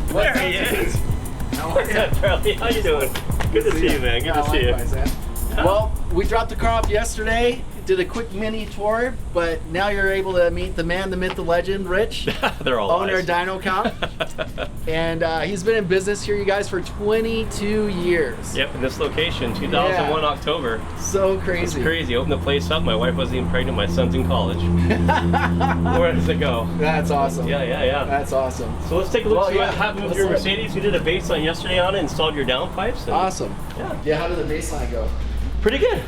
There he is. What's up, Charlie? How you doing? Good to see you, man. Good to see you. Well, we dropped the car off yesterday, did a quick mini tour, but now you're able to meet the man, the myth, the legend, Rich. They're all owner nice. of Dyno-Comp. And he's been in business here, you guys, for 22 years. Yep, in this location, 2001 October. So crazy. It's crazy. Opened the place up. My wife wasn't even pregnant. My son's in college. Where does it go? That's awesome. Yeah. That's awesome. So let's take a look. Well, See what yeah, happened with let's your look. Mercedes. You did a baseline yesterday on it. Installed your downpipes. And Awesome. Yeah, how did the baseline go? pretty good.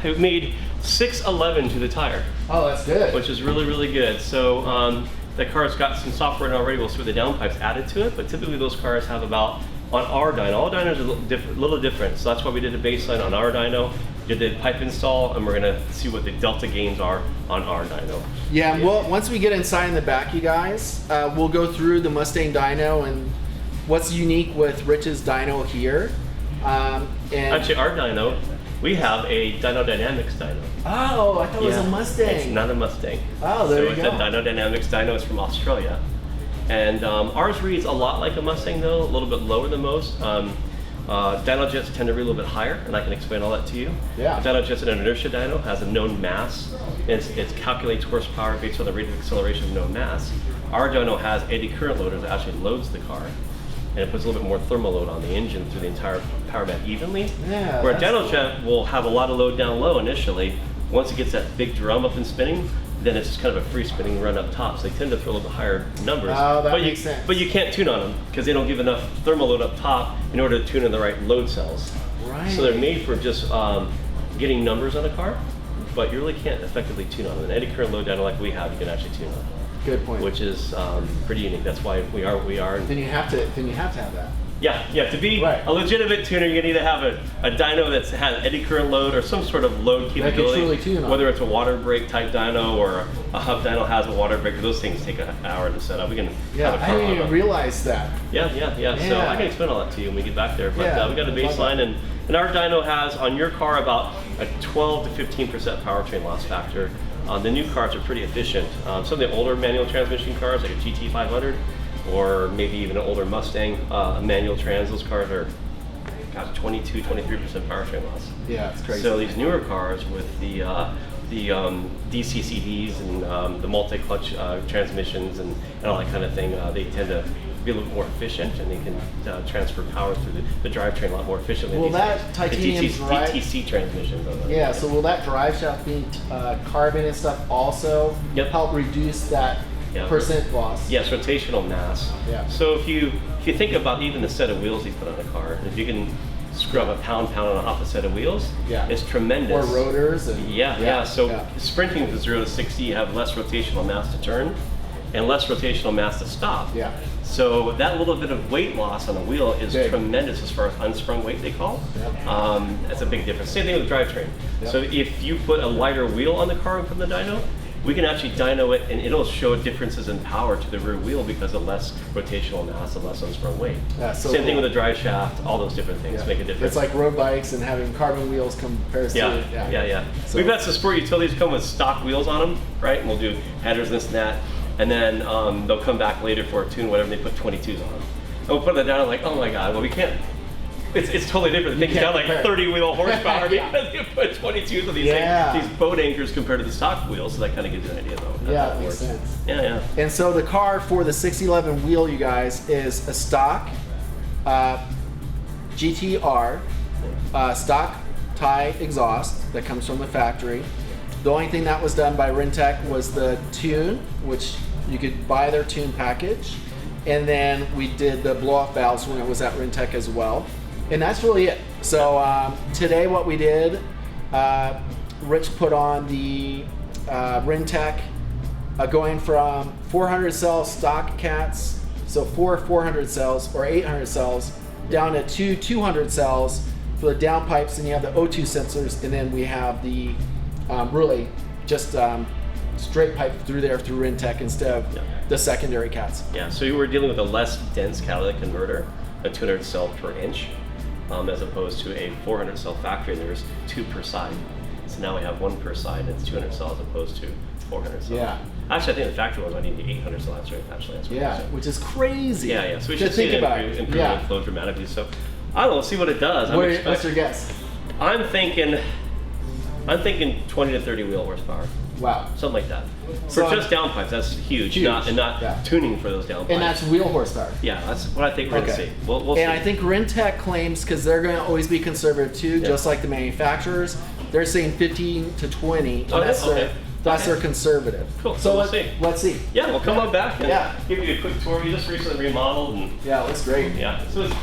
It made 611 to the tire, Oh, that's good. which is really, really good. So the car's got some software in already. We'll see what the downpipes added to it, but typically those cars have about, on our dyno, all dynos are a little different. So that's why we did a baseline on our dyno, did the pipe install, and we're gonna see what the delta gains are on our dyno. Yeah, well, once we get inside in the back, you guys, we'll go through the Mustang dyno and what's unique with Rich's dyno here. And Actually, our dyno, we have a Dyno Dynamics dyno. oh, I thought it was a Mustang. It's not a Mustang. Oh, there so you it's go. a Dyno Dynamics dyno. It's from Australia. And ours reads a lot like a Mustang though, a little bit lower than most. Dyno jets tend to read a little bit higher, and I can explain all that to you. Yeah. Dyno jets in an inertia dyno has a known mass. It calculates horsepower based on the rate of acceleration of known mass. Our dyno has eddy current loaders that actually loads the car, and it puts a little bit more thermal load on the engine through the entire power band evenly. Yeah, where a that's dyno jet will have a lot of load down low initially. Once it gets that big drum up and spinning, then it's just kind of a free spinning run up top. So they tend to throw a little bit higher numbers. Oh, that but makes sense. But you can't tune on them because they don't give enough thermal load up top in order to tune in the right load cells. Right. So they're made for just getting numbers on a car, but you really can't effectively tune on them. An eddy current load dyno like we have, you can actually tune on, Good point. which is pretty unique. That's why we are. Then you have to have that. Yeah, to be Right. a legitimate tuner, you need to have a dyno that's had eddy current load or some sort of load can capability. truly tune on. Whether it's a water brake type dyno or a hub dyno has a water brake, those things take an hour to set up. We can Yeah, have a I car didn't on even a- realize that. Yeah. So Yeah. I can explain all that to you when we get back there. But Yeah, we got a I love baseline, and our dyno has on your car about a 12 to 15% powertrain loss factor. The new cars are pretty efficient. Some of the older manual transmission cars, like a GT500, or maybe even an older Mustang manual trans, those cars are 22, 23% powertrain loss. Yeah, it's crazy. So these newer cars with the DCCDs and the multi-clutch transmissions and all that kind of thing, they tend to be a little more efficient, and they can transfer power through the drivetrain a lot more efficiently. Will these that days. titanium The drive- DTC transmissions. Yeah, so will that drive shaft being carbon and stuff also Yep. help reduce that Yeah. percent loss? Yes, rotational mass. Yeah. So if you think about even the set of wheels you put on a car, if you can scrub a pound off a set of wheels, Yeah. it's tremendous. Or rotors and Yeah. So yeah. sprinting from 0 to 60, you have less rotational mass to turn and less rotational mass to stop. Yeah. So that little bit of weight loss on a wheel is Big. tremendous as far as unsprung weight they call. Yep. That's a big difference. Same thing with the drivetrain. Yep. So if you put a lighter wheel on the car from the dyno, we can actually dyno it, and it'll show differences in power to the rear wheel because of less rotational mass and less unsprung weight. Yeah, so Same thing cool. with the drive shaft, all those different things Yeah. make a difference. It's like road bikes and having carbon wheels compared to Yeah. So- We've had some sport utilities come with stock wheels on them, right? And we'll do headers, this and that. And then they'll come back later for a tune, whatever, and they put 22s on them. And we'll put that down, and like, oh my God, well, we can't. It's totally different. The thing's can't down like compare. 30 wheel horsepower Yeah. because you put 22s on these, Yeah. these boat anchors compared to the stock wheels. So that kind of gives you an idea, though. Yeah, how it makes works. sense. Yeah. And so the car for the 611 wheel, you guys, is a stock GTR, stock tie exhaust that comes from the factory. The only thing that was done by RENNtech was the tune, which you could buy their tune package. And then we did the blow-off valves when it was at RENNtech as well. And that's really it. So today what we did, Rich put on the RENNtech going from 400 cell stock cats, so 400 cells or 800 cells, down to 200 cells for the downpipes, and you have the O2 sensors, and then we have the really just straight pipe through there through RENNtech instead of the secondary cats. Yeah, so you were dealing with a less dense catalytic converter, a 200 cell per inch, as opposed to a 400 cell factory. There's 2 per side. So now we have 1 per side, and it's 200 cells as opposed to 400 cells. Yeah. Actually, I think the factory ones I need the 800 silicon patch lance. Yeah, which is crazy. Yeah, yeah. So we to should see think it about improve yeah. flow dramatically. So I don't know. Let's see what it does. What's your guess? I'm thinking 20 to 30 wheel horsepower. Wow. Something like that. So For just downpipes, that's huge. Not yeah. tuning for those downpipes. And that's wheel horsepower. Yeah, that's what I think we're gonna see. We'll see. And I think RENNtech claims, because they're going to always be conservative too, just like the manufacturers, they're saying 15 to 20. And that's their conservative. Cool. So we'll see. Let's see. Yeah, we'll come on back and give you a quick tour. We just recently remodeled and yeah, it looks great. Yeah, so it's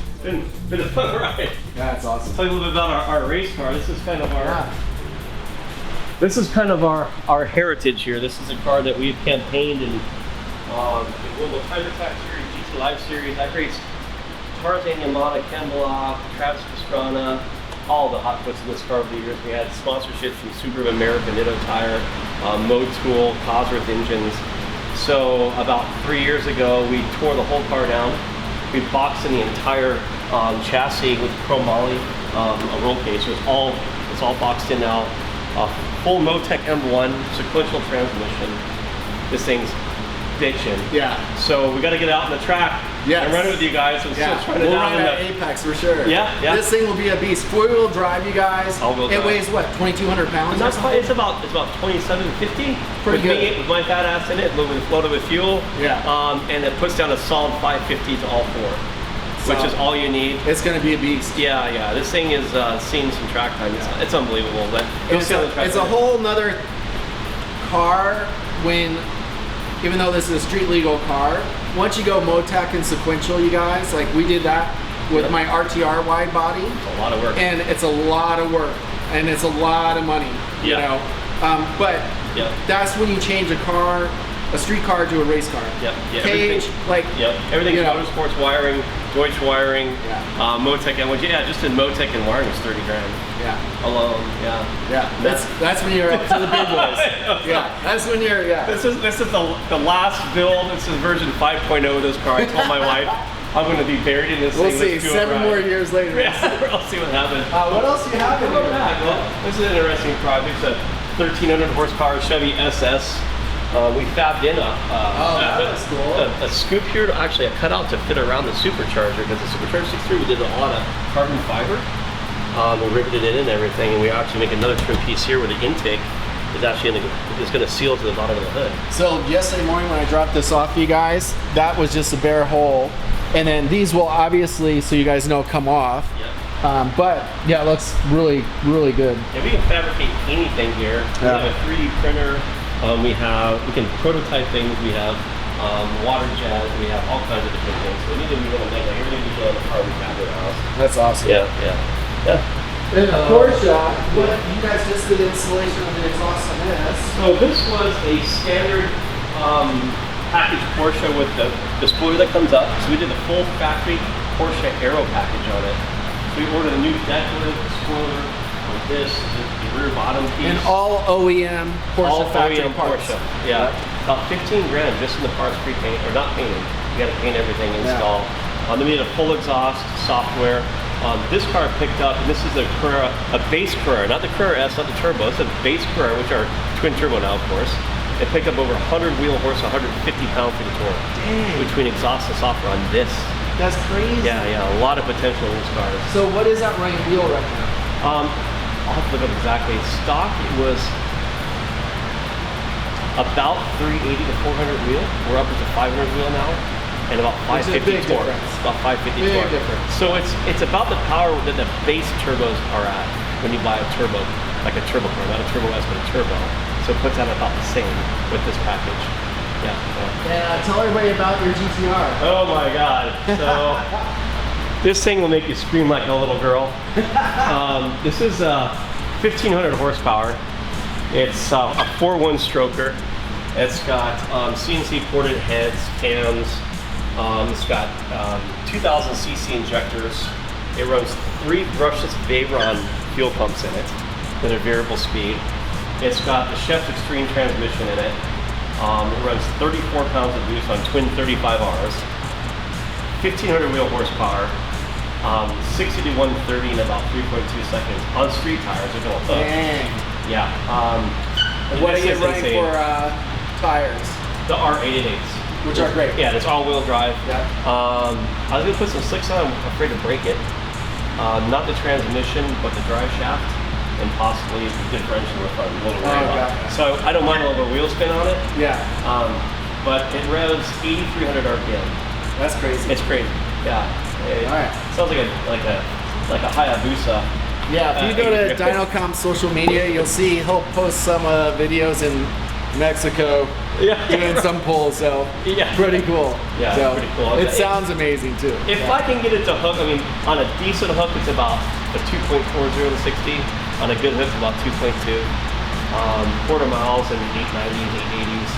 been a fun ride. Yeah, it's awesome. Tell you a little bit about our race car. This is kind of our our heritage here. This is a car that we've campaigned in the Time Attack Series, GT Live Series. I've raced Tarzan, Yamada, Campbell, Travis Pastrana, all the hot puts in this car over the years. We had sponsorships from Subaru of America, Nitto Tire, Motul, Cosworth Engines. So about 3 years ago, we tore the whole car down. We boxed in the entire chassis with chrome moly, a roll case. So it's all boxed in now. Full Motec M1 sequential transmission. This thing's bitching. Yeah. So we got to get out on the track and run it with you guys. And still trying to we'll run at Apex for sure. Yeah, yeah. This thing will be a beast. 4-wheel drive, you guys. All-wheel drive. It weighs what, 2,200 pounds? It's about 2750. Pretty good. With my fat ass in it, loaded with fuel. Yeah. And it puts down a solid 550 to all four. Which is all you need. It's going to be a beast. Yeah, yeah. This thing is seeing some track time. It's unbelievable. But it's a whole nother car even though this is a street legal car, once you go Motec and sequential, you guys, like we did that with my RTR wide body. It's a lot of work. And it's a lot of work. And it's a lot of money, you know. But that's when you change a street car to a race car. Yep. Yeah. Cage, everything's motorsports wiring, Deutsch wiring, Motec, and just in Motec and wiring was 30 grand. Yeah. Alone. Yeah. That's when you're up to the big boys. That's when you're. This is the last build. This is version 5.0 of this car. I told my wife I'm going to be buried in this thing. We'll see. 7 more years later. I'll see what happens. What else do you have in here? Well, this is an interesting project. It's a 1,300 horsepower Chevy SS. We fabbed in a scoop here, actually a cutout to fit around the supercharger, because the supercharger 6.3 we did a lot of carbon fiber. We riveted it in and everything, and we actually make another trim piece here where the intake is actually going to seal to the bottom of the hood. So yesterday morning when I dropped this off, you guys, that was just a bare hole, and then these will obviously, so you guys know, come off. Yep. But yeah, it looks really, really good. Yeah, we can fabricate anything here. We have a 3D printer. We can prototype things. We have water jet. We have all kinds of different things. So anything we want to make, like everything we do on the car, we fab in the house. That's awesome. Yeah. And of course, you guys just did installation of the exhaust on this. So this was a standard package Porsche with the spoiler that comes up. So we did the full factory Porsche Aero package on it. So we ordered a new deck lid, spoiler, the rear bottom piece. And all OEM Porsche factory parts. Porsche. Yeah. About 15 grand just in the parts pre-paint, or not painted. You got to paint everything, install. Then we did a full exhaust, software. This car picked up, and this is a base Carrera, not the Carrera S, not the turbo. It's a base Carrera, which are twin turbo now, of course. It picked up over 100 wheel horse, 150 pound-feet of torque. Dang. Between exhaust and software on this. That's crazy. Yeah, a lot of potential in this car. So what is that running wheel right now? I'll have to look up exactly. Stock, it was about 380 to 400 wheel. We're up to 500 wheel now, and about 550 torque. About 550 torque. Difference. So it's about the power that the base turbos are at when you buy a turbo, like a turbo car, not a turbo S, but a turbo. So it puts out about the same with this package. Yeah. Tell everybody about your GTR. Oh my God. So this thing will make you scream like a little girl. This is 1,500 horsepower. It's a 4-1 stroker. It's got CNC ported heads, cams. It's got 2,000 cc injectors. It runs 3 brushless Veyron fuel pumps in it that are variable speed. It's got the Chef's Extreme transmission in it. It runs 34 pounds of juice on twin 35Rs. 1,500 wheel horsepower. 60 to 130 in about 3.2 seconds on street tires. Dang. Yeah. And what are you running for tires? The R888s. Which are great. Yeah, it's all-wheel drive. Yeah. I was gonna put some slicks on. I'm afraid to break it. Not the transmission, but the drive shaft, and possibly the differential if I'm a little worried about it. So I don't mind a little wheel spin on it. Yeah. But it revs 8,300 RPM. That's crazy. It's crazy. Yeah. It sounds like a Hayabusa. Yeah, if you go to Dyno-Comp social media, you'll see he'll post some videos in Mexico doing some pulls, so pretty cool. Yeah, so pretty cool. It sounds amazing too. If I can get it to hook, I mean, on a decent hook, it's about a 2.40 to 60. On a good hook, it's about 2.2. Quarter miles in 890s, 880s.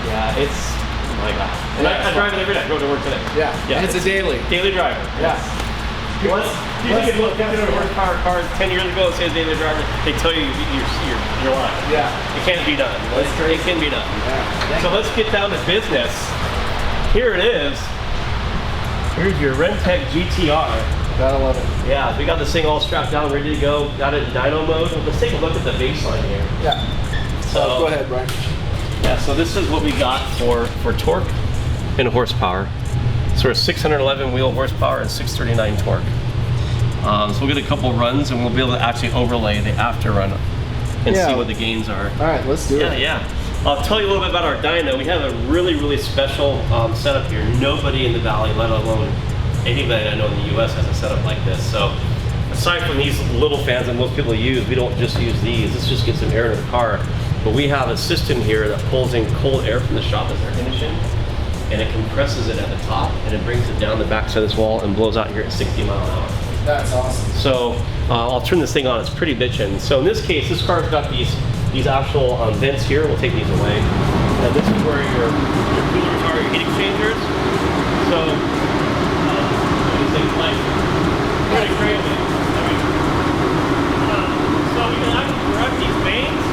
Yeah, it's, oh my God. And I drive it every day. I go to work today. Yeah, and it's a daily driver. Yeah. You think if you look at a horsepower car 10 years ago and say daily driver, they tell you you're lying. Yeah. It can't be done. It can be done. Yeah. So let's get down to business. Here it is. Here's your RENNtech GTR. Gotta love it. Yeah, we got this thing all strapped down, ready to go. Got it in dyno mode. Let's take a look at the baseline here. Yeah. So go ahead, Brian. Yeah, so this is what we got for torque and horsepower. So we're 611 wheel horsepower and 639 torque. So we'll get a couple runs and we'll be able to actually overlay the after run and see what the gains are. All right, let's do it. Yeah. I'll tell you a little bit about our dyno. We have a really special setup here. Nobody in the valley, let alone anybody I know in the US, has a setup like this. So aside from these little fans that most people use, we don't just use these. This just gets some air in the car. But we have a system here that pulls in cold air from the shop as air conditioning, and it compresses it at the top, and it brings it down the backside of this wall and blows out here at 60 miles an hour. That's awesome. So I'll turn this thing on. It's pretty bitchin'. So in this case, this car's got these actual vents here. We'll take these away. And this is where your coolers are, your heat exchangers. So these things like pretty crazy. I mean, so we can actually direct these vanes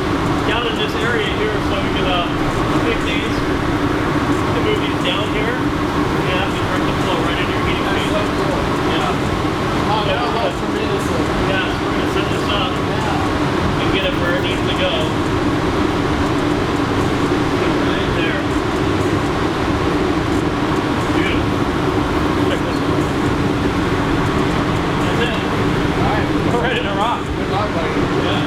down in this area here, so we can pick these and move these down here and actually direct the flow right into your heat exchanger. Yeah. Oh, no, that's tremendously. Yeah, so we're gonna set this up and get it where it needs to go. Right there. Beautiful. Check this out. That's it. Alright. We're ready to rock. Good luck, buddy. Yeah.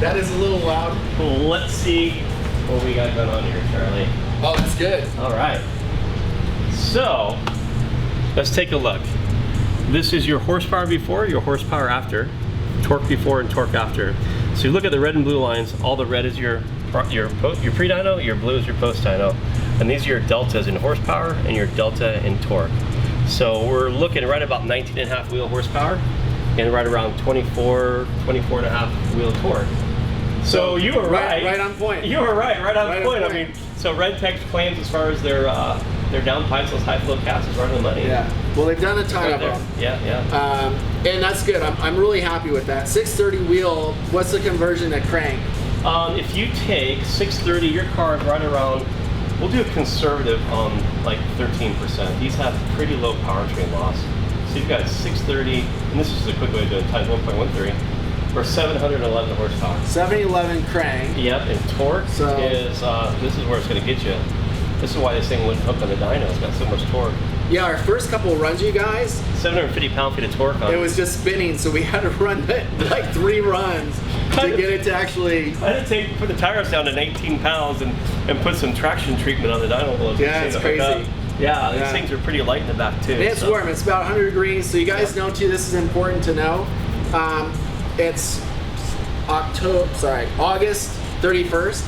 That is a little loud. Let's see what we got going on here, Charlie. Oh, that's good. All right. So, let's take a look. This is your horsepower before, your horsepower after, torque before and torque after. So you look at the red and blue lines. All the red is your pre-dyno, your blue is your post-dyno. And these are your deltas in horsepower and your delta in torque. So we're looking right about 19.5 wheel horsepower and right around 24.5 wheel torque. So you were right. Right on point. You were right on point. On point. I mean, so RENNtech's claims as far as their downpipes, those high flow casts, is right on the money. Yeah. Well, they've done a ton of them. Yeah. And that's good. I'm really happy with that. 630 wheel. What's the conversion to crank? If you take 630, your car is right around. We'll do a conservative on like 13%. These have pretty low powertrain loss. So you've got 630, and this is a quick way to do it, times 1.13, or 711 horsepower. 711 crank. Yep, and torque is, this is where it's going to get you. This is why this thing wouldn't hook on the dyno. It's got so much torque. Yeah, our first couple of runs, you guys, 750 pound-feet of torque on it. It was just spinning, so we had to run like 3 runs to get it to actually. I had to put the tires down to 19 pounds and put some traction treatment on the dyno blades. Yeah, it's crazy. Yeah, these things are pretty light in the back too. And it's warm. It's about 100 degrees. So you guys know too. This is important to know. It's August 31st.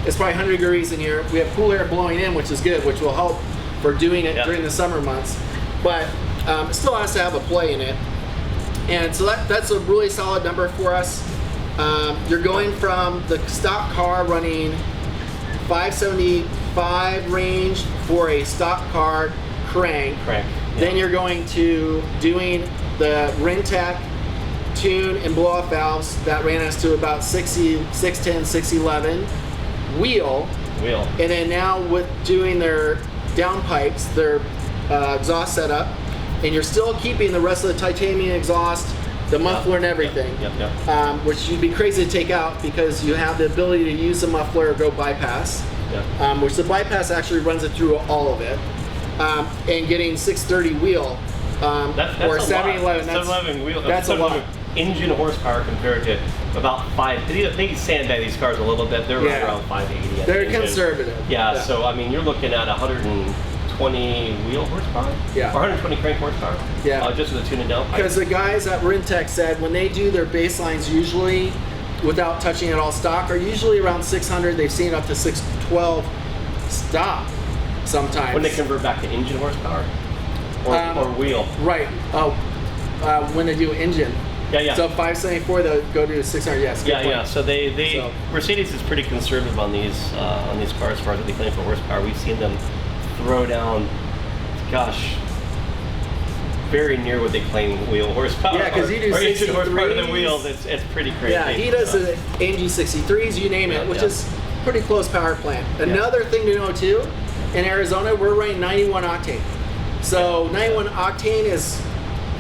It's probably 100 degrees in here. We have cool air blowing in, which is good, which will help for doing it during the summer months. But it still has to have a play in it. And so that's a really solid number for us. You're going from the stock car running 575 range for a stock car crank. Then you're going to doing the RENNtech tune and blow off valves. That ran us to about 610, 611 wheel. And then now with doing their downpipes, their exhaust setup, and you're still keeping the rest of the titanium exhaust, the muffler and everything, which you'd be crazy to take out because you have the ability to use the muffler or go bypass, which the bypass actually runs it through all of it, and getting 630 wheel or 711. That's a lot. Engine horsepower compared to about 5. They sandbag these cars a little bit. They're right around 580. They're conservative. Yeah, so I mean, you're looking at 120 wheel horsepower, or 120 crank horsepower, just with the tune and down. Because the guys at RENNtech said when they do their baselines, usually without touching it all stock, are usually around 600. They've seen up to 612 stock sometimes. When they convert back to engine horsepower or wheel. Right. When they do engine. So 574, they'll go to 600. Yes. So Mercedes is pretty conservative on these cars as far as what they claim for horsepower. We've seen them throw down, gosh, very near what they claim wheel horsepower. Yeah, because you do 63s. Engine horsepower to the wheels. It's pretty crazy. Yeah, he does the AMG 63s, you name it, which is pretty close power plant. Another thing to know too, in Arizona, we're running 91 octane. So 91 octane is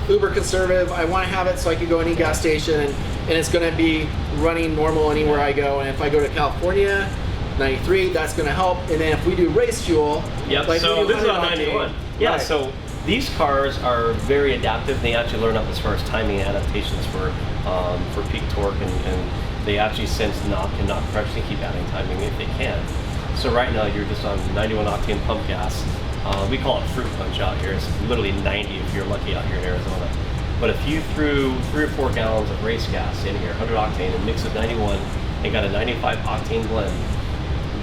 uber conservative. I want to have it so I can go any gas station, and it's going to be running normal anywhere I go. And if I go to California, 93, that's going to help. And then if we do race fuel, like so this is on 91. Right. So these cars are very adaptive. They actually learn up as far as timing adaptations for peak torque, and they actually sense knock and knock pressure and keep adding timing if they can. So right now you're just on 91 octane pump gas. We call it fruit punch out here. It's literally 90 if you're lucky out here in Arizona. But if you threw 3 or 4 gallons of race gas in here, 100 octane, and mix with 91 and got a 95 octane blend,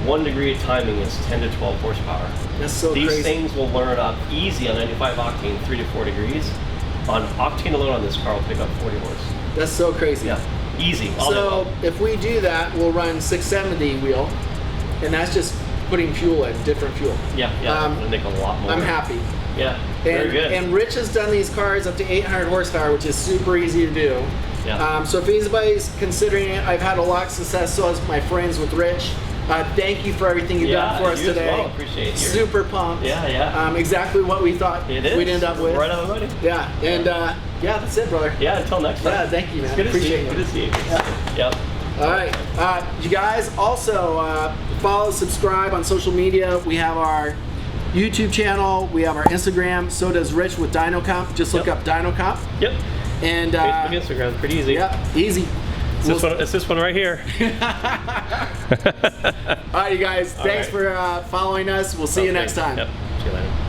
1 degree of timing is 10 to 12 horsepower. That's so These crazy. things will learn up easy on 95 octane, 3 to 4 degrees. On octane alone on this car will pick up 40 horse. That's so crazy. Yeah, easy. So if we do that, we'll run 670 wheel, and that's just putting fuel in, different fuel. It'll make a lot more. I'm happy. Yeah, very good. And Rich has done these cars up to 800 horsepower, which is super easy to do. So if anybody's considering it, I've had a lot of success, so has my friends with Rich. Thank you for everything you've done for us today. Well, appreciate it. Super pumped. Yeah. Exactly what we thought it is. we'd end up with. Right on the money. Yeah, and that's it, brother. Yeah, until next time. Yeah, thank you, man. It's good Appreciate to see you. it. Good to see you. Yep. All right, you guys also follow, subscribe on social media. We have our YouTube channel, we have our Instagram, so does Rich with Dyno-Comp. Just look up Dyno-Comp. Yep. And Facebook, Instagram, pretty easy. Yep, easy. It's this one right here. All right, you guys, thanks for following us. We'll see you next time. Yep. See you later.